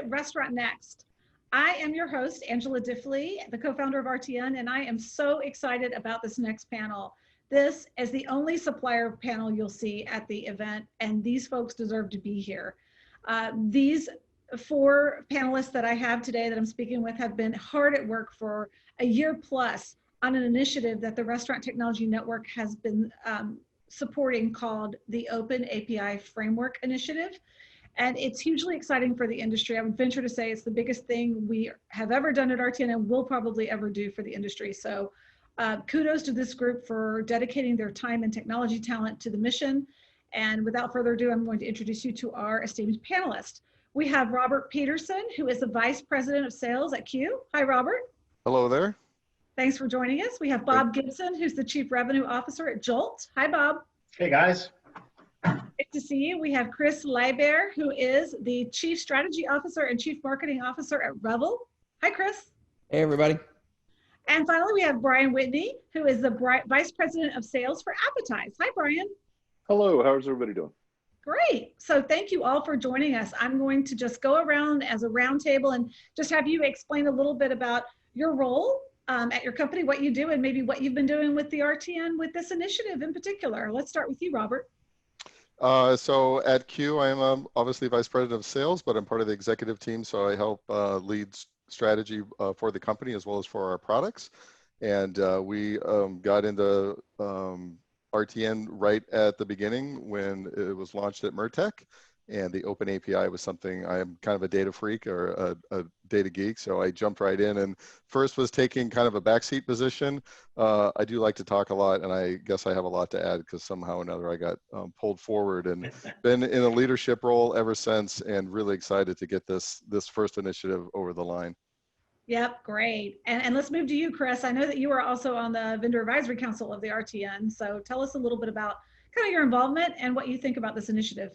Restaurant Next. I am your host, Angela Diffly, the co-founder of RTN, and I am so excited about this next panel. This is the only supplier panel you'll see at the event, and these folks deserve to be here. These 4 panelists that I have today that I'm speaking with have been hard at work for a year plus on an initiative that the Restaurant Technology Network has been supporting called the Open API Framework Initiative. And it's hugely exciting for the industry. I would venture to say it's the biggest thing we have ever done at RTN and will probably ever do for the industry. So kudos to this group for dedicating their time and technology talent to the mission. And without further ado, I'm going to introduce you to our esteemed panelists. We have Robert Peterson, who is the Vice President of Sales at Q. Hi, Robert. Hello there. Thanks for joining us. We have Bob Gibson, who's the Chief Revenue Officer at Jolt. Hi, Bob. Hey, guys. Good to see you. We have Chris Lybeer, who is the Chief Strategy Officer and Chief Marketing Officer at Revel. Hi, Chris. Hey, everybody. And finally, we have Brian Whitney, who is the Vice President of Sales for Appetize. Hi, Brian. Hello, how's everybody doing? Great. So thank you all for joining us. I'm going to just go around as a roundtable and just have you explain a little bit about your role at your company, what you do, and maybe what you've been doing with the RTN with this initiative in particular. Let's start with you, Robert. So at Q, I am obviously Vice President of Sales, but I'm part of the executive team, so I help lead strategy for the company as well as for our products. And we got into RTN right at the beginning when it was launched at MURTEC, and the Open API was something. I am kind of a data freak or a data geek, so I jumped right in and first was taking kind of a backseat position. I do like to talk a lot, and I guess I have a lot to add because somehow or another I got pulled forward and been in a leadership role ever since, and really excited to get this first initiative over the line. Yep, great. And let's move to you, Chris. I know that you are also on the Vendor Advisory Council of the RTN, so tell us a little bit about kind of your involvement and what you think about this initiative.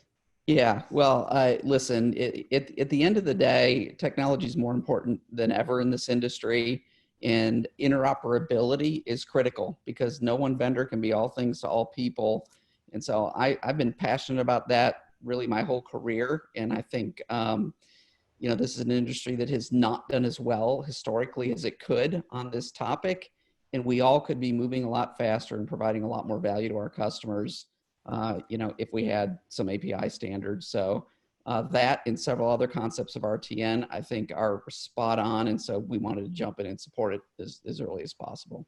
Yeah, well, listen, at the end of the day, technology is more important than ever in this industry, and interoperability is critical because no one vendor can be all things to all people. And so I've been passionate about that really my whole career. And I think, you know, this is an industry that has not done as well historically as it could on this topic. And we all could be moving a lot faster and providing a lot more value to our customers, you know, if we had some API standards. So that and several other concepts of RTN, I think, are spot on. And so we wanted to jump in and support it as early as possible.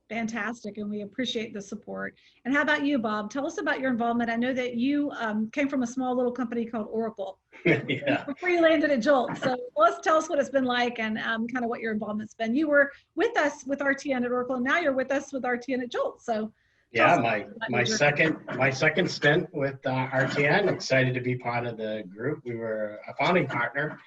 Fantastic, and we appreciate the support. And how about you, Bob? Tell us about your involvement. I know that you came from a small little company called Oracle. Yeah. Before you landed at Jolt. So tell us what it's been like and kind of what your involvement's been. You were with us with RTN at Oracle, and now you're with us with RTN at Jolt. So yeah, my second stint with RTN. Excited to be part of the group. We were a founding partner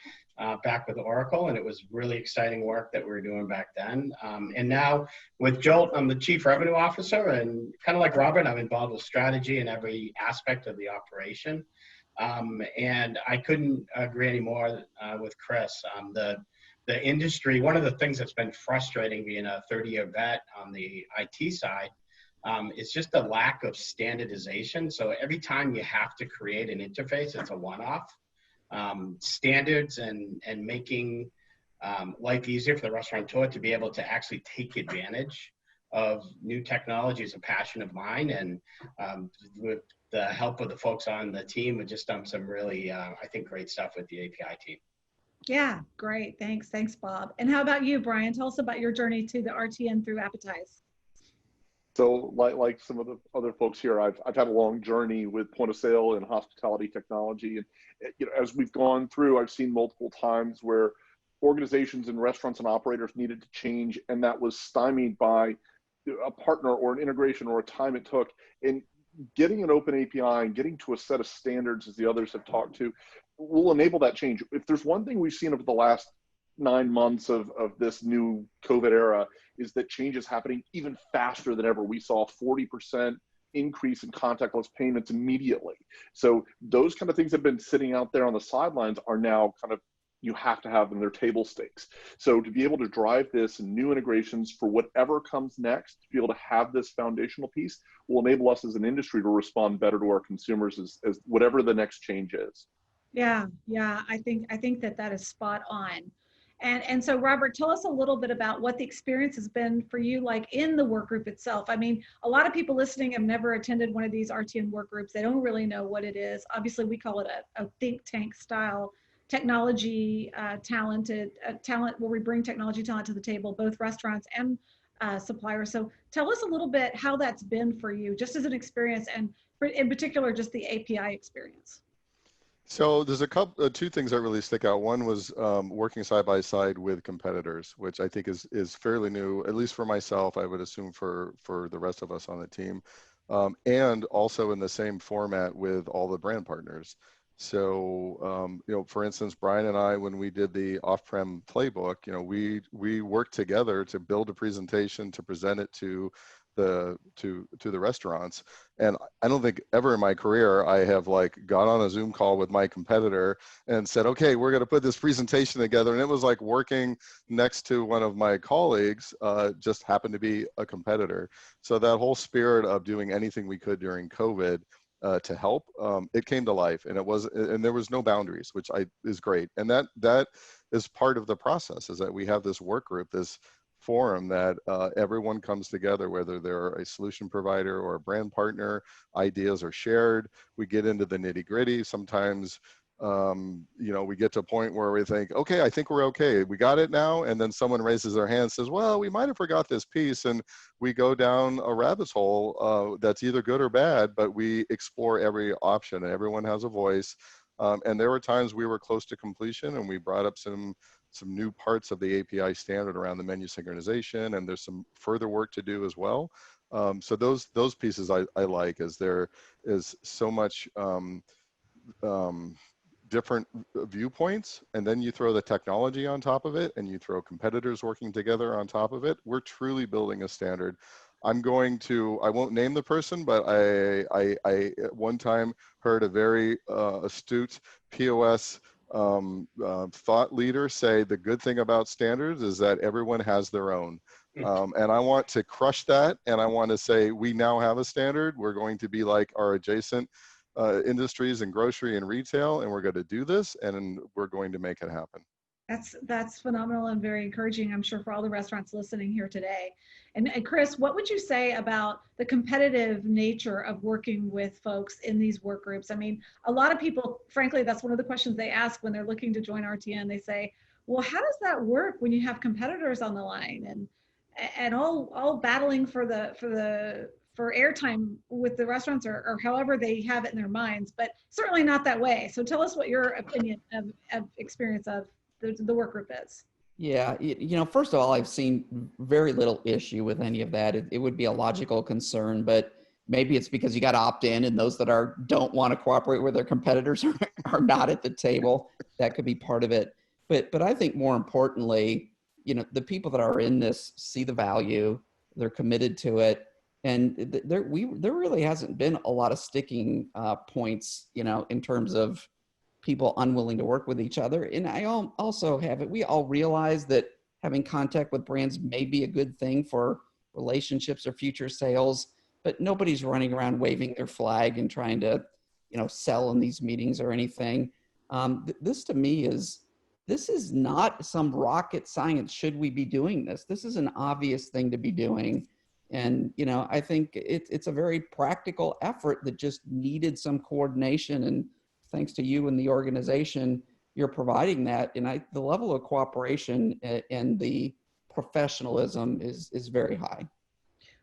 back with Oracle, and it was really exciting work that we were doing back then. And now with Jolt, I'm the Chief Revenue Officer, and kind of like Robert, I'm involved with strategy in every aspect of the operation. And I couldn't agree anymore with Chris. The industry, one of the things that's been frustrating being a 30-year vet on the IT side is just the lack of standardization. So every time you have to create an interface, it's a one-off. Standards and making life easier for the restaurateur to be able to actually take advantage of new technology is a passion of mine. And with the help of the folks on the team, we've just done some really, I think, great stuff with the API team. Yeah, great. Thanks. Thanks, Bob. And how about you, Brian? Tell us about your journey to the RTN through Appetize. So like some of the other folks here, I've had a long journey with point of sale and hospitality technology. And you know, as we've gone through, I've seen multiple times where organizations and restaurants and operators needed to change, and that was stymied by a partner or an integration or a time it took. And getting an open API and getting to a set of standards, as the others have talked to, will enable that change. If there's one thing we've seen over the last 9 months of this new COVID era, is that change is happening even faster than ever. We saw a 40% increase in contactless payments immediately. So those kind of things that have been sitting out there on the sidelines are now kind of, you have to have them, they're table stakes. So to be able to drive this and new integrations for whatever comes next, to be able to have this foundational piece will enable us as an industry to respond better to our consumers as whatever the next change is. Yeah, yeah, I think that that is spot on. And so Robert, tell us a little bit about what the experience has been for you, like in the work group itself. I mean, a lot of people listening have never attended one of these RTN work groups. They don't really know what it is. Obviously, we call it a think tank style technology talent where we bring technology talent to the table, both restaurants and suppliers. So tell us a little bit how that's been for you, just as an experience, and in particular, just the API experience. So there's a couple, two things that really stick out. One was working side by side with competitors, which I think is fairly new, at least for myself. I would assume for the rest of us on the team, and also in the same format with all the brand partners. So you know, for instance, Brian and I, when we did the off-prem playbook, you know, we worked together to build a presentation to present it to the restaurants. And I don't think ever in my career I have like got on a Zoom call with my competitor and said, okay, we're going to put this presentation together. And it was like working next to one of my colleagues, just happened to be a competitor. So that whole spirit of doing anything we could during COVID to help, it came to life, and there was no boundaries, which is great. And that is part of the process, is that we have this work group, this forum that everyone comes together, whether they're a solution provider or a brand partner. Ideas are shared. We get into the nitty gritty. Sometimes, you know, we get to a point where we think, okay, I think we're okay. We got it now. And then someone raises their hand and says, well, we might have forgot this piece. And we go down a rabbit hole that's either good or bad, but we explore every option, and everyone has a voice. And there were times we were close to completion, and we brought up some new parts of the API standard around the menu synchronization, and there's some further work to do as well. So those pieces I like, as there is so much different viewpoints, and then you throw the technology on top of it, and you throw competitors working together on top of it. We're truly building a standard. I won't name the person, but I at one time heard a very astute POS thought leader say, the good thing about standards is that everyone has their own. And I want to crush that. And I want to say, we now have a standard. We're going to be like our adjacent industries in grocery and retail, and we're going to do this, and we're going to make it happen. That's phenomenal and very encouraging, I'm sure, for all the restaurants listening here today. And Chris, what would you say about the competitive nature of working with folks in these work groups? I mean, a lot of people, frankly, that's one of the questions they ask when they're looking to join RTN. They say, well, how does that work when you have competitors on the line and all battling for airtime with the restaurants, or however they have it in their minds, but certainly not that way. So tell us what your opinion of experience of the work group is. Yeah, you know, first of all, I've seen very little issue with any of that. It would be a logical concern, but maybe it's because you got to opt in, and those that don't want to cooperate with their competitors are not at the table. That could be part of it. But I think more importantly, you know, the people that are in this see the value, they're committed to it, and there really hasn't been a lot of sticking points, you know, in terms of people unwilling to work with each other. And I also have it, we all realize that having contact with brands may be a good thing for relationships or future sales, but nobody's running around waving their flag and trying to, you know, sell in these meetings or anything. This to me this is not some rocket science. Should we be doing this? This is an obvious thing to be doing. And, you know, I think it's a very practical effort that just needed some coordination, and thanks to you and the organization, you're providing that. And the level of cooperation and the professionalism is very high.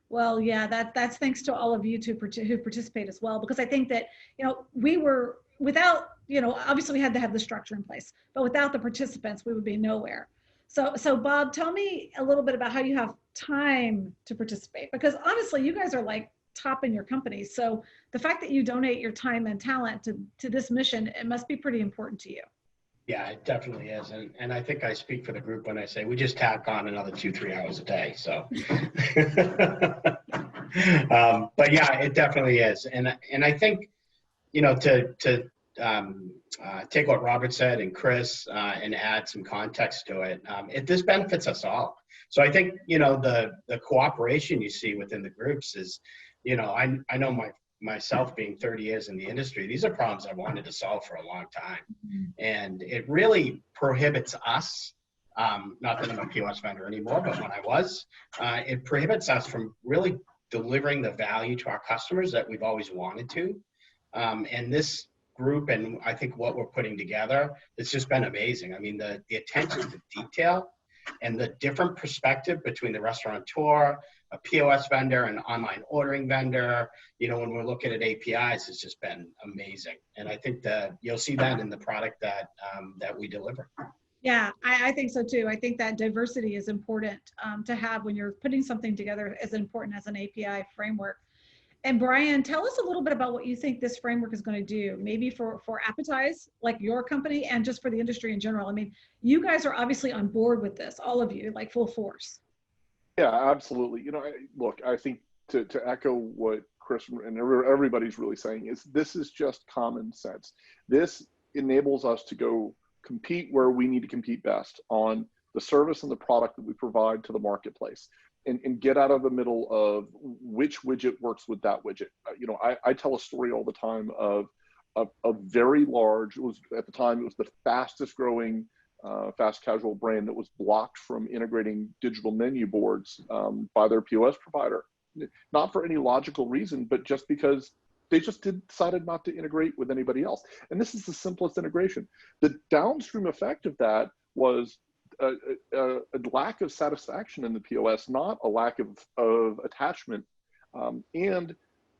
Well, yeah, that's thanks to all of you who participate as well, because I think that, you know, we were without, you know, obviously we had to have the structure in place, but without the participants, we would be nowhere. So Bob, tell me a little bit about how you have time to participate, because honestly, you guys are like top in your company. So the fact that you donate your time and talent to this mission, it must be pretty important to you. Yeah, it definitely is. And I think I speak for the group when I say we just tack on another 2-3 hours a day. So, but yeah, it definitely is. And I think, you know, to take what Robert said and Chris and add some context to it, this benefits us all. So I think, you know, the cooperation you see within the groups is, you know, I know myself being 30 years in the industry, these are problems I wanted to solve for a long time. Mm-hmm. And it really prohibits us, not that I'm a POS vendor anymore, but when I was, it prohibits us from really delivering the value to our customers that we've always wanted to. And this group, and I think what we're putting together, it's just been amazing. I mean, the attention to detail and the different perspective between the restaurateur, a POS vendor, an online ordering vendor, you know, when we're looking at APIs, it's just been amazing. And I think that you'll see that in the product that, that we deliver. Yeah, I think so too. I think that diversity is important to have when you're putting something together as important as an API framework. And Brian, tell us a little bit about what you think this framework is going to do, maybe for Appetize, like your company, and just for the industry in general. I mean, you guys are obviously on board with this, all of you, like full force. Yeah, absolutely. You know, look, I think to echo what Chris and everybody's really saying is this is just common sense. This enables us to go compete where we need to compete best on the service and the product that we provide to the marketplace, and get out of the middle of which widget works with that widget. You know, I tell a story all the time of a very large, it was at the time, it was the fastest growing fast casual brand that was blocked from integrating digital menu boards by their POS provider. Not for any logical reason, but just because they just decided not to integrate with anybody else. And this is the simplest integration. The downstream effect of that was a lack of satisfaction in the POS, not a lack of attachment. And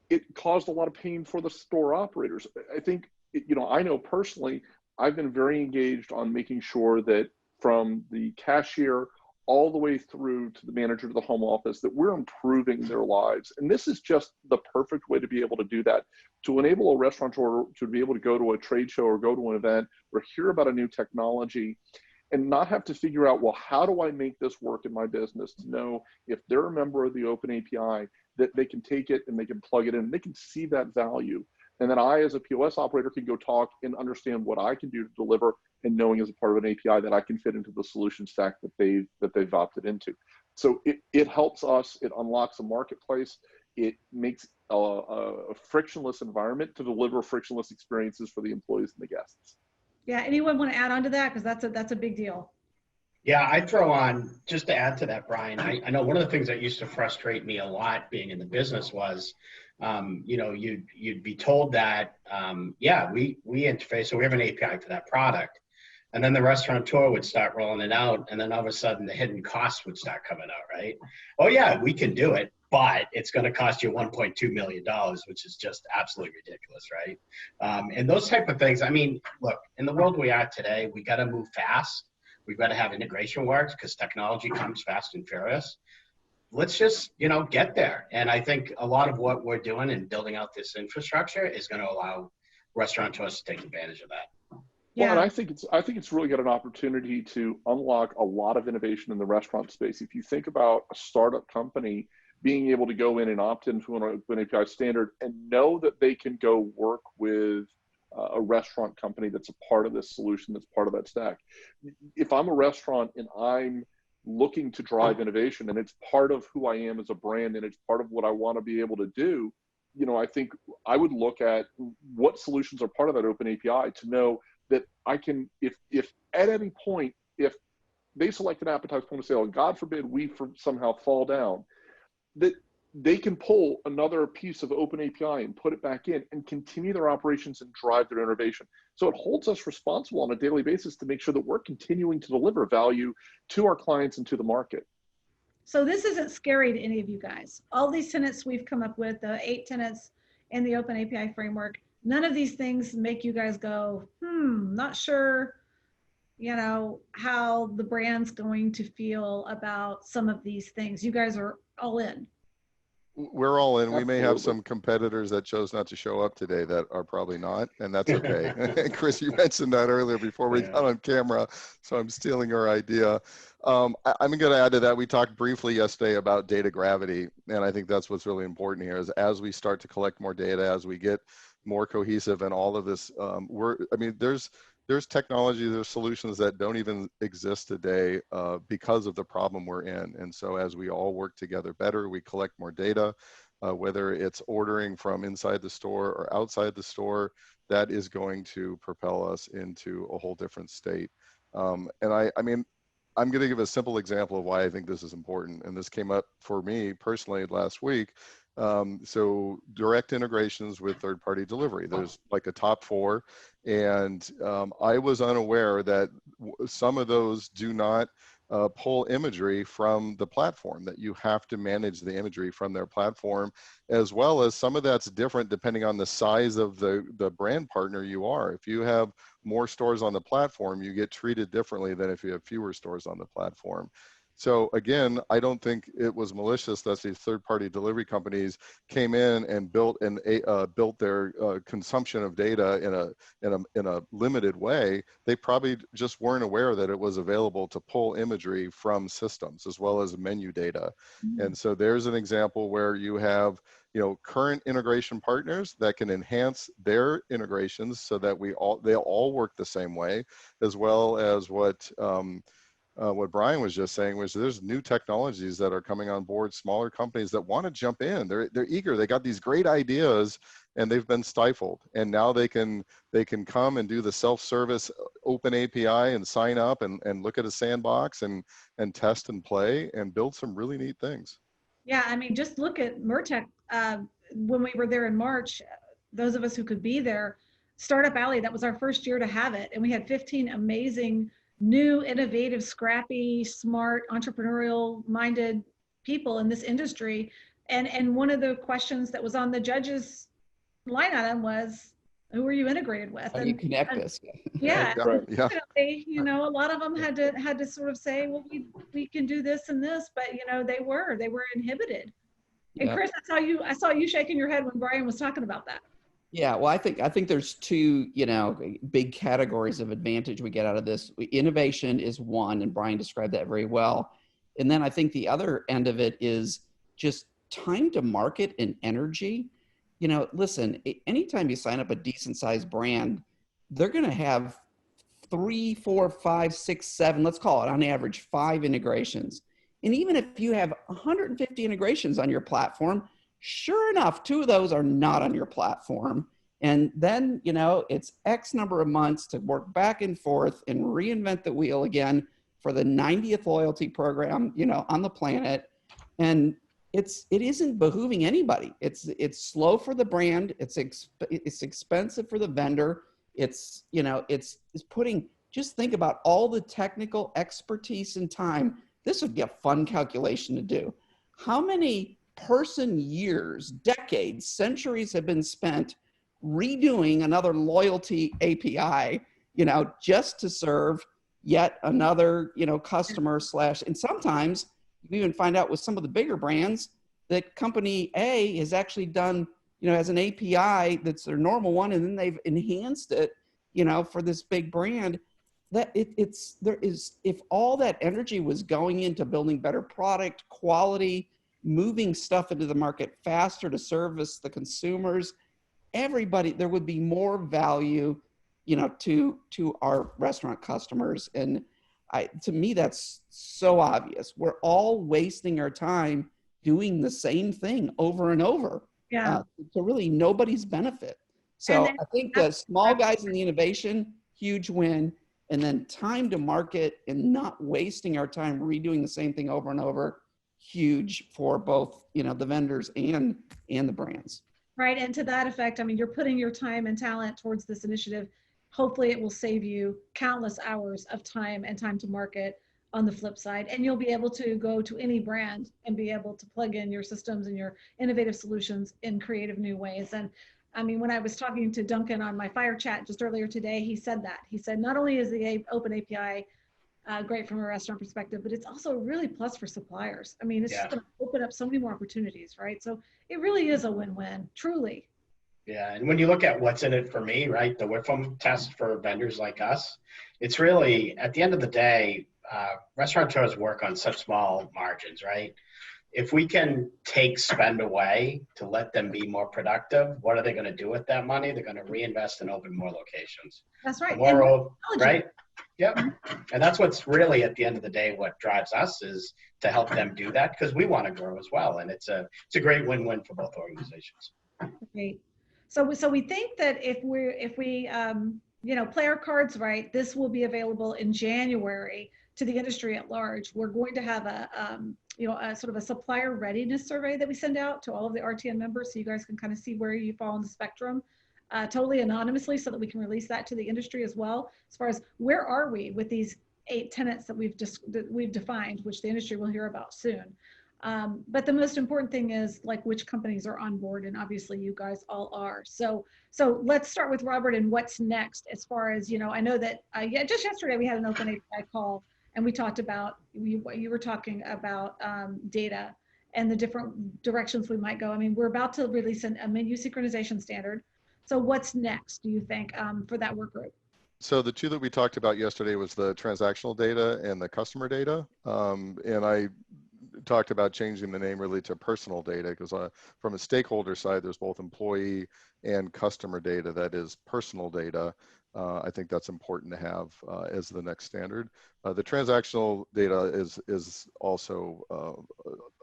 it caused a lot of pain for the store operators. I think, you know, I know personally, I've been very engaged on making sure that from the cashier all the way through to the manager to the home office, that we're improving their lives. And this is just the perfect way to be able to do that, to enable a restaurateur to be able to go to a trade show or go to an event or hear about a new technology and not have to figure out, well, how do I make this work in my business, to know if they're a member of the open API, that they can take it and they can plug it in, and they can see that value. And then I, as a POS operator, can go talk and understand what I can do to deliver, and knowing as a part of an API that I can fit into the solution stack that they've opted into. So it helps us, it unlocks a marketplace, it makes a frictionless environment to deliver frictionless experiences for the employees and the guests. Yeah, anyone want to add on to that? Because that's a big deal. Yeah, I'd throw on, just to add to that, Brian, I know one of the things that used to frustrate me a lot being in the business was, you know, you'd be told that, yeah, we interface, so we have an API for that product. And then the restaurateur would start rolling it out, and then all of a sudden the hidden costs would start coming out, right? Oh yeah, we can do it, but it's going to cost you $1.2 million, which is just absolutely ridiculous, right? And those type of things, I mean, look, in the world we are today, we got to move fast. We've got to have integration works because technology comes fast and furious. Let's just, you know, get there. And I think a lot of what we're doing and building out this infrastructure is going to allow restaurateurs to take advantage of that. Yeah. Well, and I think it's really got an opportunity to unlock a lot of innovation in the restaurant space. If you think about a startup company being able to go in and opt into an API standard and know that they can go work with a restaurant company that's a part of this solution, that's part of that stack. If I'm a restaurant and I'm looking to drive innovation and it's part of who I am as a brand and it's part of what I want to be able to do, you know, I think I would look at what solutions are part of that open API to know that I can, if at any point, if they select an Appetize point of sale, and God forbid we somehow fall down, that they can pull another piece of open API and put it back in and continue their operations and drive their innovation. So it holds us responsible on a daily basis to make sure that we're continuing to deliver value to our clients and to the market. So this isn't scary to any of you guys. All these tenets we've come up with, the 8 tenets in the open API framework, none of these things make you guys go, not sure, you know, how the brand's going to feel about some of these things. You guys are all in. We're all in. We may have Absolutely. some competitors that chose not to show up today that are probably not, and that's okay. Chris, you mentioned that earlier before we got on camera, so I'm stealing your idea. I'm going to add to that. We talked briefly yesterday about data gravity, and I think that's what's really important here is as we start to collect more data, as we get more cohesive and all of this, there's technology, there's solutions that don't even exist today because of the problem we're in. And so as we all work together better, we collect more data, whether it's ordering from inside the store or outside the store, that is going to propel us into a whole different state. And I mean, I'm going to give a simple example of why I think this is important. And this came up for me personally last week. So direct integrations with third-party delivery, there's like a top 4. And I was unaware that some of those do not pull imagery from the platform, that you have to manage the imagery from their platform, as well as some of that's different depending on the size of the brand partner you are. If you have more stores on the platform, you get treated differently than if you have fewer stores on the platform. So again, I don't think it was malicious that these third-party delivery companies came in and built their consumption of data in a limited way. They probably just weren't aware that it was available to pull imagery from systems as well as menu data. Mm-hmm. And so there's an example where you have current integration partners that can enhance their integrations so that they'll all work the same way, as well as what Brian was just saying, was there's new technologies that are coming on board, smaller companies that want to jump in. They're eager. They got these great ideas and they've been stifled. And now they can come and do the self-service open API and sign up and look at a sandbox and test and play and build some really neat things. Yeah, I mean, just look at MURTEC. When we were there in March, those of us who could be there, Startup Alley, that was our first year to have it. And we had 15 amazing, new, innovative, scrappy, smart, entrepreneurial-minded people in this industry. And one of the questions that was on the judges' line item was, who are you integrated with? How do you connect this? Yeah, right. Yeah. A lot of them had to sort of say, well, we can do this and this, but they were inhibited. And Chris, I saw you shaking your head when Brian was talking about that. Yeah, well, I think there's two, big categories of advantage we get out of this. Innovation is one, and Brian described that very well. And then I think the other end of it is just time to market and energy. Listen, anytime you sign up a decent sized brand, they're going to have 3, 4, 5, 6, 7, let's call it on average 5 integrations. And even if you have 150 integrations on your platform, sure enough, 2 of those are not on your platform. And then, it's X number of months to work back and forth and reinvent the wheel again for the 90th loyalty program, on the planet. And it isn't behooving anybody. It's slow for the brand. It's expensive for the vendor. It's putting, just think about all the technical expertise and time. This would be a fun calculation to do. How many person years, decades, centuries have been spent redoing another loyalty API, just to serve yet another, customer / and sometimes you even find out with some of the bigger brands that company A has actually done, as an API that's their normal one, and then they've enhanced it, for this big brand. That if all that energy was going into building better product quality, moving stuff into the market faster to service the consumers, there would be more value, to our restaurant customers. And to me, that's so obvious. We're all wasting our time doing the same thing over and over. Yeah. To really nobody's benefit. So I think the small guys in the innovation, huge win. And then time to market and not wasting our time redoing the same thing over and over, huge for both, the vendors and the brands. Right. And to that effect, I mean, you're putting your time and talent towards this initiative. Hopefully it will save you countless hours of time and time to market on the flip side. And you'll be able to go to any brand and be able to plug in your systems and your innovative solutions in creative new ways. And I mean, when I was talking to Duncan on my fire chat just earlier today, he said that. He said, not only is the open API great from a restaurant perspective, but it's also really plus for suppliers. I mean, it's just going to open up so many more opportunities, right? So it really is a win-win, truly. Yeah, and when you look at what's in it for me, right, the WIFM test for vendors like us, it's really, at the end of the day, restaurateurs work on such small margins, right? If we can take spend away to let them be more productive, what are they going to do with that money? They're going to reinvest and open more locations. That's right. Right? Yep. And that's what's really at the end of the day, what drives us is to help them do that because we want to grow as well. And it's a great win-win for both organizations. Great. So we think that if we play our cards right, this will be available in January to the industry at large. We're going to have a sort of a supplier readiness survey that we send out to all of the RTN members, so you guys can kind of see where you fall on the spectrum, totally anonymously, so that we can release that to the industry as well. As far as where are we with these 8 tenets that we've defined, which the industry will hear about soon. But the most important thing is like which companies are on board, and obviously you guys all are. So let's start with Robert and what's next as far as, I know that just yesterday we had an open API call and we talked about, you were talking about data and the different directions we might go. I mean, we're about to release a menu synchronization standard. So what's next, do you think, for that work group? So the two that we talked about yesterday was the transactional data and the customer data. And I talked about changing the name really to personal data because from a stakeholder side, there's both employee and customer data that is personal data. I think that's important to have as the next standard. The transactional data is also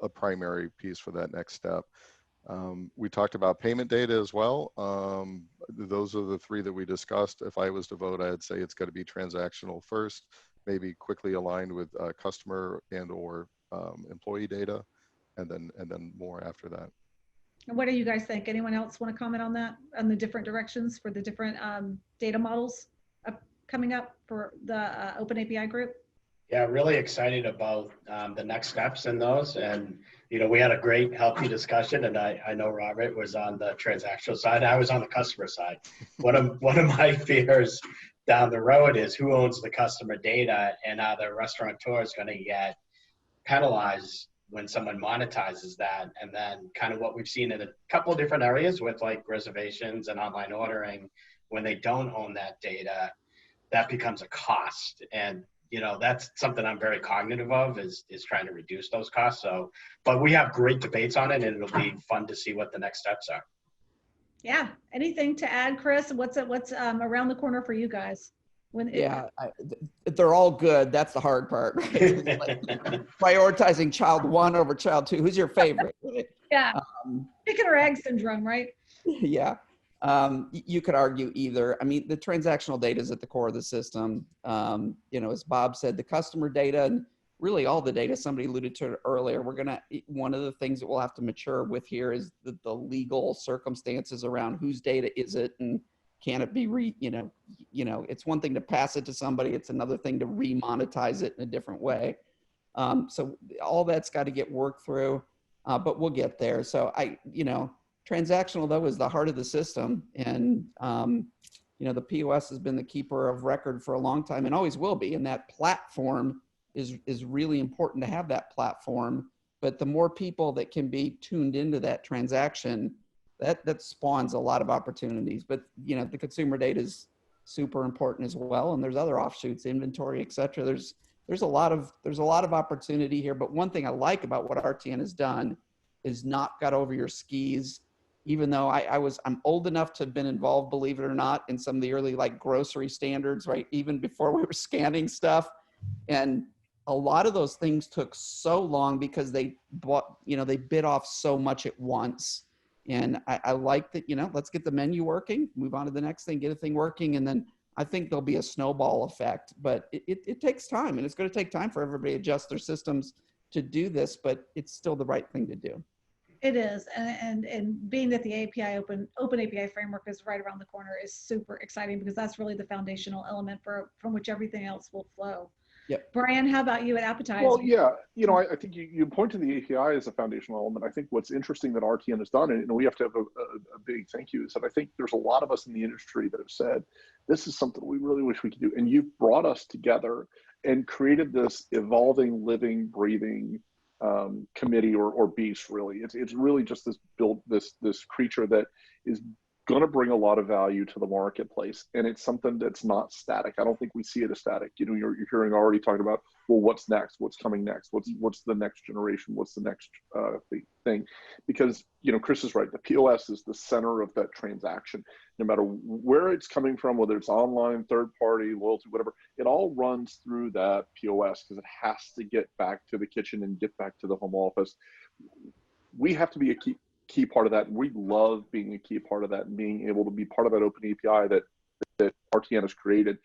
a primary piece for that next step. We talked about payment data as well. Those are the 3 that we discussed. If I was to vote, I'd say it's got to be transactional first, maybe quickly aligned with customer and or employee data, and then more after that. And what do you guys think? Anyone else want to comment on that, on the different directions for the different data models coming up for the Open API group? Yeah, really excited about the next steps in those. And, we had a great, healthy discussion. And I know Robert was on the transactional side. I was on the customer side. One of my fears down the road is who owns the customer data, and are the restaurateurs going to get penalized when someone monetizes that? And then kind of what we've seen in a couple of different areas with like reservations and online ordering, when they don't own that data, that becomes a cost. And that's something I'm very cognitive of, is trying to reduce those costs. So, but we have great debates on it, and it'll be fun to see what the next steps are. Yeah. Anything to add, Chris? What's around the corner for you guys? They're all good. That's the hard part. Right? Like prioritizing child 1 over child 2. Who's your favorite? Yeah. Chicken or egg syndrome, right? Yeah. You could argue either. I mean, the transactional data is at the core of the system. As Bob said, the customer data and really all the data, somebody alluded to it earlier, one of the things that we'll have to mature with here is the legal circumstances around whose data is it, and can it be it's one thing to pass it to somebody. It's another thing to remonetize it in a different way. So all that's got to get worked through, but we'll get there. So transactional though is the heart of the system, and the POS has been the keeper of record for a long time and always will be. And that platform is really important to have that platform. But the more people that can be tuned into that transaction, that spawns a lot of opportunities. But the consumer data is super important as well, and there's other offshoots, inventory, et cetera. There's a lot of opportunity here. But one thing I like about what RTN has done is not got over your skis. Even though I'm old enough to have been involved, believe it or not, in some of the early like grocery standards, right? Even before we were scanning stuff. And a lot of those things took so long because they bit off so much at once. And I like that, let's get the menu working, move on to the next thing, get a thing working. And then I think there'll be a snowball effect, but it takes time, and it's going to take time for everybody to adjust their systems to do this, but it's still the right thing to do. It is, and being that the open API framework is right around the corner is super exciting, because that's really the foundational element from which everything else will flow. Yep. Brian, how about you at Appetize? Well, yeah, I think you point to the API as a foundational element. I think what's interesting that RTN has done, and we have to have a big thank you, is that I think there's a lot of us in the industry that have said, this is something we really wish we could do. And you've brought us together and created this evolving, living, breathing committee or beast, really. It's really just this creature that is going to bring a lot of value to the marketplace, and it's something that's not static. I don't think we see it as static. You're hearing already talking about well, what's next? What's coming next? What's the next generation? What's the next thing? Because, you know, Chris is right. The POS is the center of that transaction. No matter where it's coming from, whether it's online, third party, loyalty, whatever, it all runs through that POS because it has to get back to the kitchen and get back to the home office. We have to be a key part of that. And we love being a key part of that and being able to be part of that open API that RTN has created.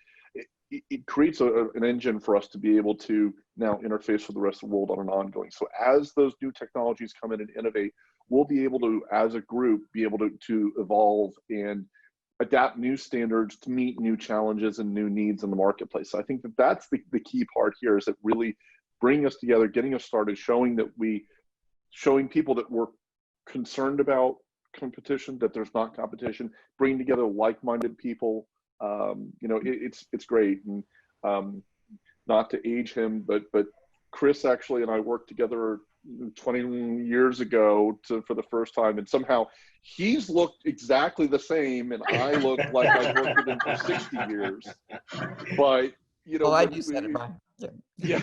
It creates an engine for us to be able to now interface with the rest of the world on an ongoing. So as those new technologies come in and innovate, we'll be able to, as a group, be able to evolve and adapt new standards to meet new challenges and new needs in the marketplace. So I think that that's the key part here, is that really bringing us together, getting us started, showing people that we're concerned about competition, that there's not competition, bringing together like-minded people. You know, it's great. And not to age him, but Chris actually and I worked together 20 years ago for the first time, and somehow he's looked exactly the same, and I look like I've worked with him for 60 years. But you know, well, I do said it, Brian. Yeah.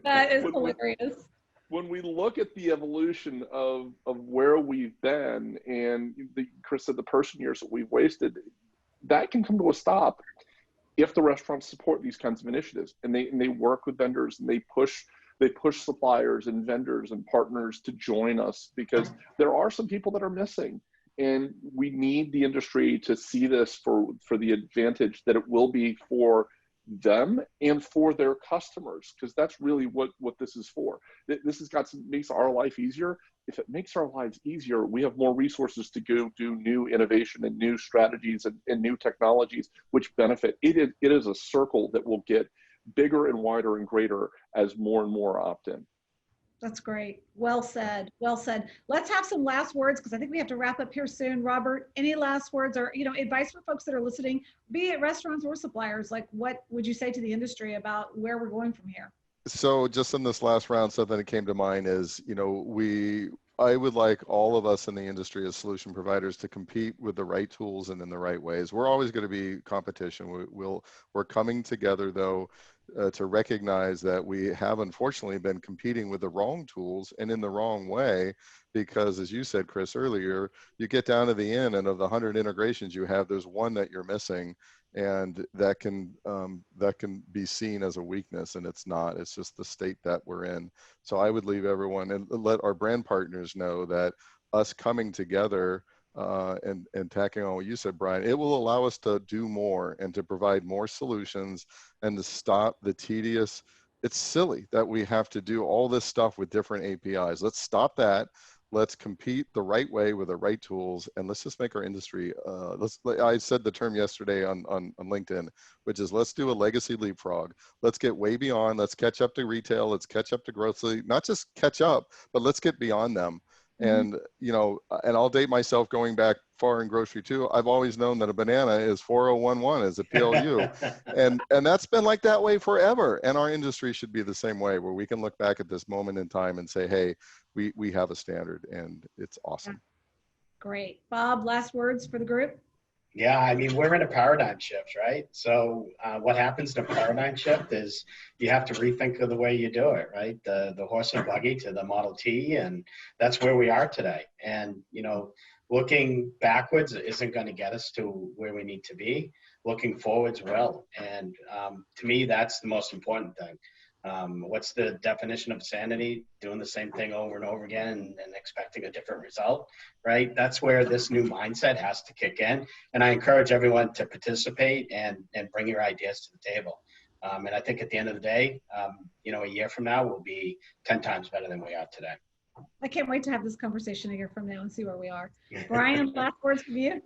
That is hilarious. When we look at the evolution of where we've been, and Chris said the person years that we've wasted, that can come to a stop if the restaurants support these kinds of initiatives, and they work with vendors, and they push suppliers and vendors and partners to join us, because there are some people that are missing, and we need the industry to see this for the advantage that it will be for them and for their customers, because that's really what this is for. This has makes our life easier. If it makes our lives easier, we have more resources to go do new innovation and new strategies and new technologies which benefit. It is a circle that will get bigger and wider and greater as more and more opt in. That's great. Well said. Well said. Let's have some last words, because I think we have to wrap up here soon. Robert, any last words or, you know, advice for folks that are listening, be it restaurants or suppliers? Like, what would you say to the industry about where we're going from here? So just in this last round, something that came to mind is, you know, I would like all of us in the industry as solution providers to compete with the right tools and in the right ways. We're always going to be competition. We're coming together, though, to recognize that we have unfortunately been competing with the wrong tools and in the wrong way, because as you said, Chris, earlier, you get down to the end, and of the 100 integrations you have, there's one that you're missing, and that can be seen as a weakness, and it's not. It's just the state that we're in. So I would leave everyone and let our brand partners know that us coming together and tacking on what you said, Brian, it will allow us to do more and to provide more solutions and to stop the tedious. It's silly that we have to do all this stuff with different APIs. Let's stop that. Let's compete the right way with the right tools, and let's just make our industry. I said the term yesterday on LinkedIn, which is let's do a legacy leapfrog. Let's get way beyond. Let's catch up to retail. Let's catch up to grocery. Not just catch up, but let's get beyond them. And, you know, and I'll date myself going back far in grocery too. I've always known that a banana is 4011 as a PLU. and that's been like that way forever. And our industry should be the same way, where we can look back at this moment in time and say, hey, we have a standard, and it's awesome. Great. Bob, last words for the group? Yeah, I mean, we're in a paradigm shift, right? So what happens to a paradigm shift is you have to rethink of the way you do it, right? The horse and buggy to the Model T, and that's where we are today. And, you know, looking backwards isn't going to get us to where we need to be. Looking forwards will. And to me, that's the most important thing. What's the definition of sanity? Doing the same thing over and over again and expecting a different result, right? That's where this new mindset has to kick in. And I encourage everyone to participate and bring your ideas to the table. And I think at the end of the day, you know, a year from now, we'll be 10 times better than we are today. I can't wait to have this conversation a year from now and see where we are. Brian, last words from you?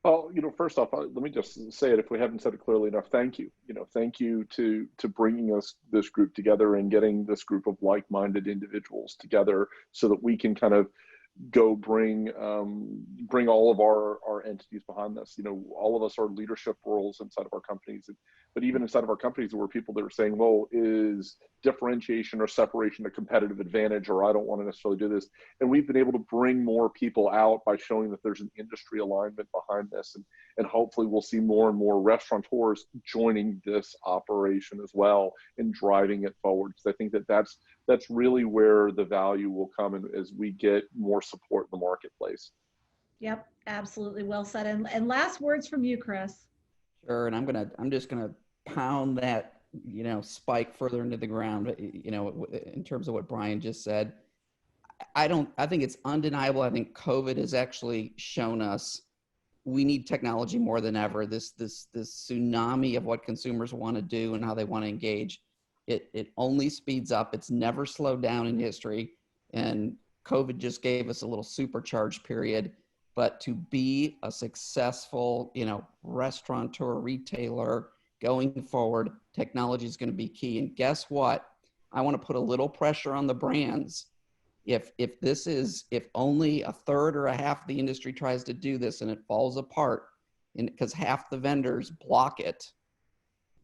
Well, you know, first off, let me just say it, if we haven't said it clearly enough, thank you. You know, thank you to bringing us this group together and getting this group of like-minded individuals together so that we can kind of go bring all of our entities behind this. You know, all of us are leadership roles inside of our companies, but even inside of our companies, there were people that were saying, well, is differentiation or separation a competitive advantage, or I don't want to necessarily do this. And we've been able to bring more people out by showing that there's an industry alignment behind this, and hopefully we'll see more and more restaurateurs joining this operation as well and driving it forward. Because I think that that's really where the value will come in as we get more support in the marketplace. Yep, absolutely. Well said. And last words from you, Chris. Sure. And I'm just gonna pound that, you know, spike further into the ground, you know, in terms of what Brian just said. I think it's undeniable. I think COVID has actually shown us we need technology more than ever. This tsunami of what consumers want to do and how they want to engage, it only speeds up. It's never slowed down in history. And COVID just gave us a little supercharged period. But to be a successful, you know, restaurateur, retailer going forward, technology is going to be key. And guess what? I want to put a little pressure on the brands. If only a third or a half of the industry tries to do this and it falls apart, and because half the vendors block it,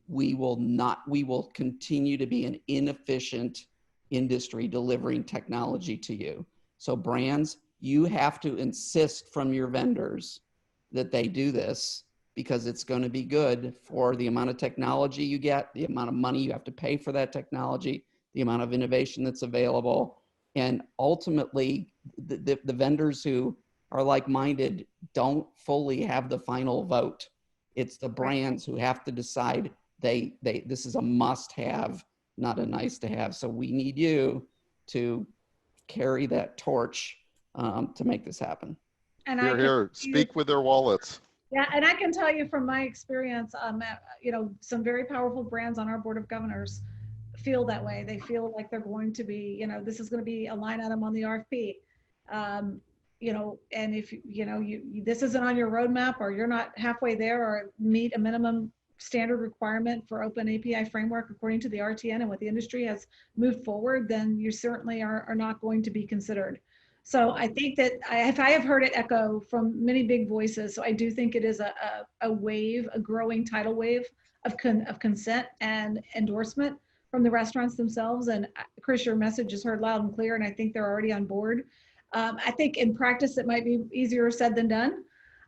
we will continue to be an inefficient industry delivering technology to you. So brands, you have to insist from your vendors that they do this, because it's going to be good for the amount of technology you get, the amount of money you have to pay for that technology, the amount of innovation that's available. And ultimately, the vendors who are like-minded don't fully have the final vote. It's the brands who have to decide this is a must-have, not a nice-to-have. So we need you to carry that torch to make this happen. And Here, speak with their wallets. Yeah, and I can tell you from my experience, you know, some very powerful brands on our board of governors feel that way. They feel like they're going to be, you know, this is going to be a line item on the RFP. You know, and if you know this isn't on your roadmap, or you're not halfway there, or meet a minimum standard requirement for open API framework according to the RTN and what the industry has moved forward, then you certainly are not going to be considered. So I think that if I have heard it echo from many big voices, so I do think it is a wave, a growing tidal wave of consent and endorsement from the restaurants themselves. And Chris, your message is heard loud and clear, and I think they're already on board. I think in practice it might be easier said than done,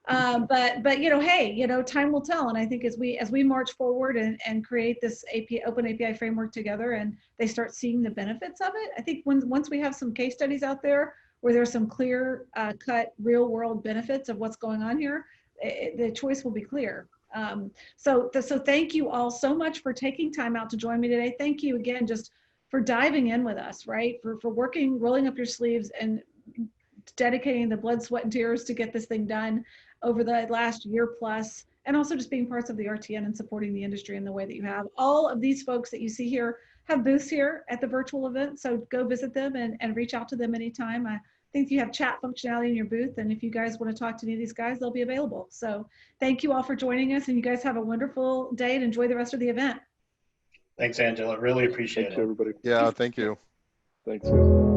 but you know, hey, you know, time will tell. And I think as we march forward and create this open API framework together, and they start seeing the benefits of it, I think once we have some case studies out there where there's some clear cut real world benefits of what's going on here, the choice will be clear. So thank you all so much for taking time out to join me today. Thank you again just for diving in with us, right? For working, rolling up your sleeves and dedicating the blood, sweat, and tears to get this thing done over the last year plus, and also just being parts of the RTN and supporting the industry in the way that you have. All of these folks that you see here have booths here at the virtual event, so go visit them and reach out to them anytime. I think you have chat functionality in your booth, and if you guys want to talk to any of these guys, they'll be available. So thank you all for joining us, and you guys have a wonderful day and enjoy the rest of the event. Thanks, Angela. Really appreciate it. Thank you, everybody. Yeah, thank you. Thanks, guys.